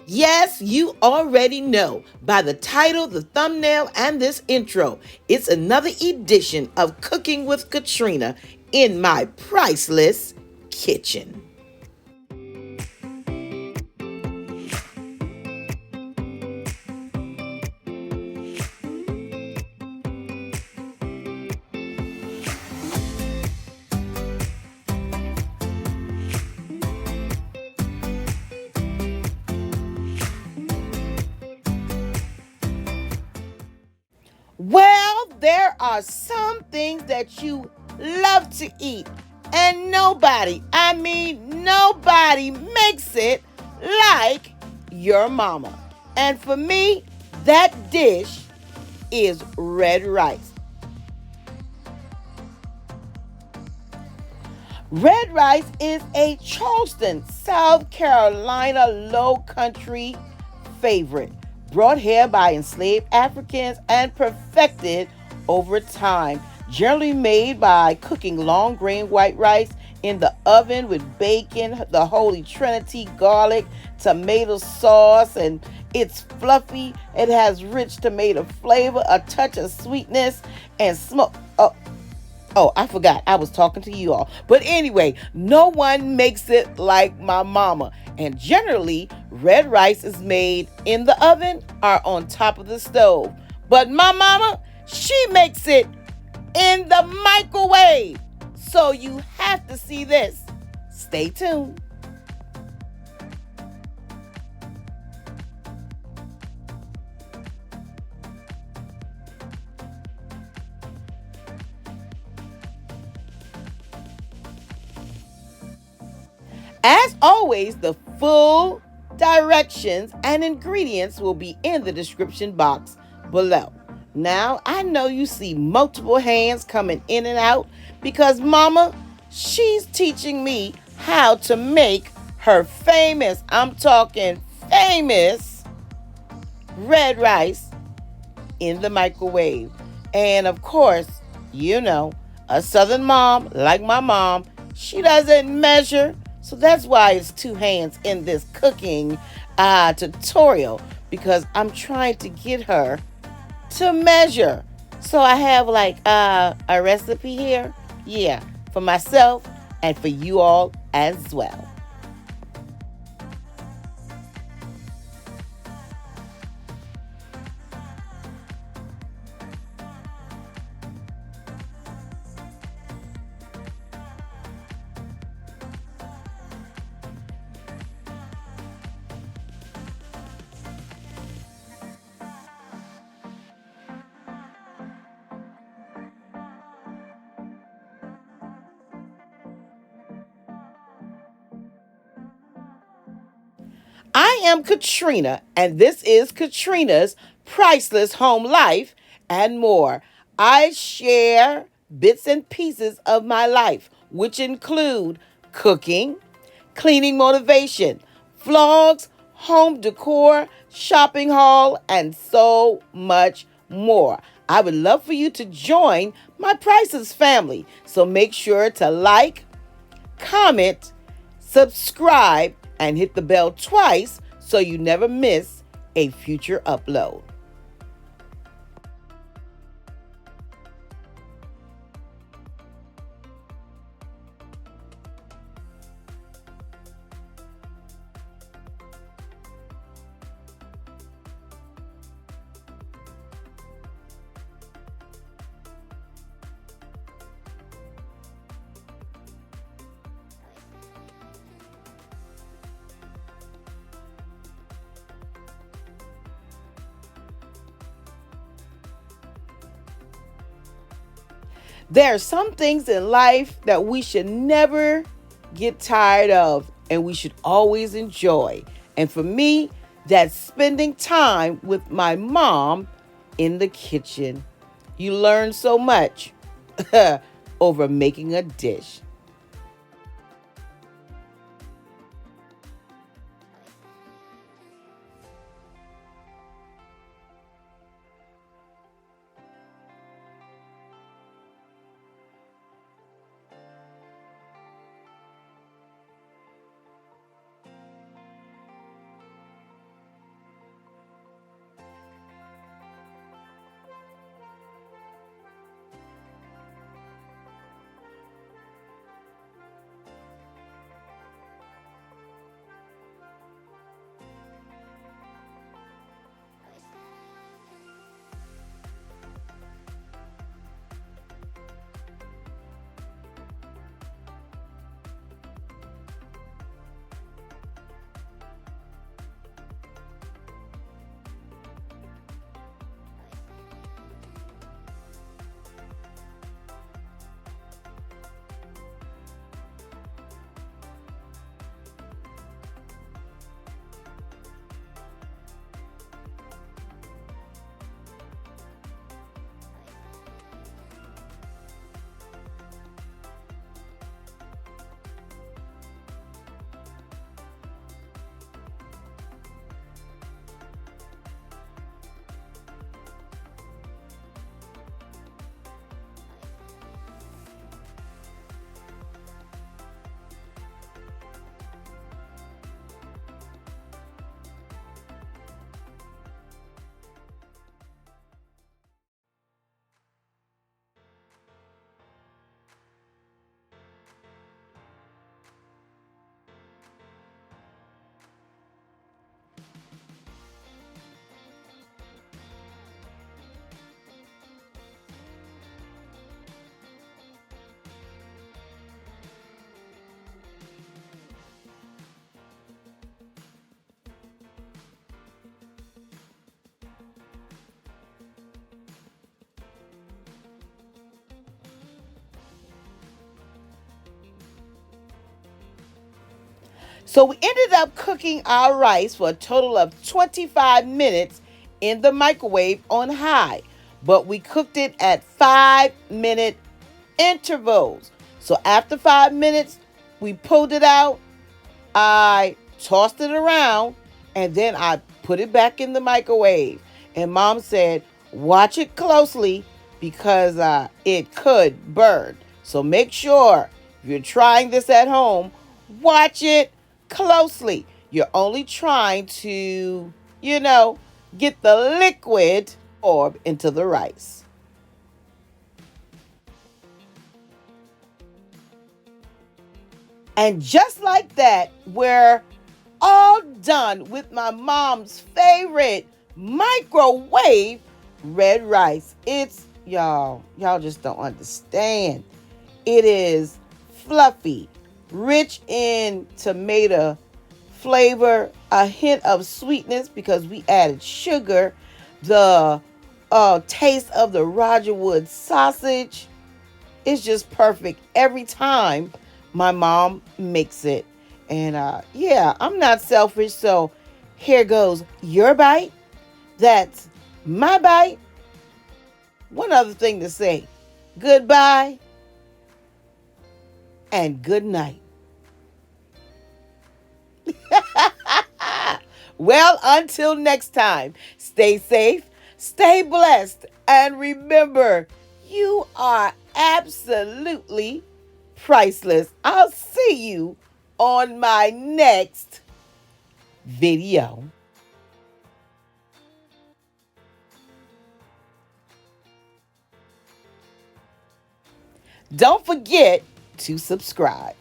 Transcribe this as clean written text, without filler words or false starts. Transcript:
Yes, you already know by the title, the thumbnail, and this intro. It's another edition of Cooking with Katrina in my priceless kitchen. Well, there are some things that you love to eat, and nobody, I mean nobody, makes it like your mama. And for me, that dish is red rice. Red rice is a Charleston, South Carolina low country favorite, brought here by enslaved Africans and perfected over time. Generally made by cooking long grain white rice in the oven with bacon, the Holy Trinity, garlic, tomato sauce, and it's fluffy. It has rich tomato flavor, a touch of sweetness, and smoke. Oh, I forgot. I was talking to you all. But anyway, no one makes it like my mama. And generally, red rice is made in the oven or on top of the stove. But my mama, she makes it in the microwave. So you have to see this. Stay tuned. As always, the full directions and ingredients will be in the description box below. Now, I know you see multiple hands coming in and out because Mama, she's teaching me how to make her famous, I'm talking famous, red rice in the microwave. And of course, you know, a southern mom like my mom, she doesn't measure. So that's why it's two hands in this cooking tutorial because I'm trying to get her to measure. So I have like a recipe here. Yeah, for myself and for you all as well. I am Katrina, and this is Katrina's Priceless Home Life and More. I share bits and pieces of my life, which include cooking, cleaning motivation, vlogs, home decor, shopping haul, and so much more. I would love for you to join my Prices family, so make sure to like, comment, subscribe, and hit the bell twice so you never miss a future upload. There are some things in life that we should never get tired of and we should always enjoy. And for me, that's spending time with my mom in the kitchen. You learn so much over making a dish. So we ended up cooking our rice for a total of 25 minutes in the microwave on high, but we cooked it at 5-minute intervals. So after 5 minutes, we pulled it out, I tossed it around, and then I put it back in the microwave. And Mom said, watch it closely because it could burn. So make sure if you're trying this at home, watch it closely. You're only trying to, get the liquid orb into the rice. And just like that, we're all done with my mom's favorite microwave red rice. It's, y'all just don't understand. It is fluffy, rich in tomato flavor, a hint of sweetness because we added sugar, the taste of the Rogerwood sausage. It's just perfect every time my mom makes it. And yeah, I'm not selfish, so here goes your bite. That's my bite. One other thing to say: goodbye and good night. Well, until next time, stay safe, stay blessed, and remember, you are absolutely priceless. I'll see you on my next video. Don't forget to subscribe.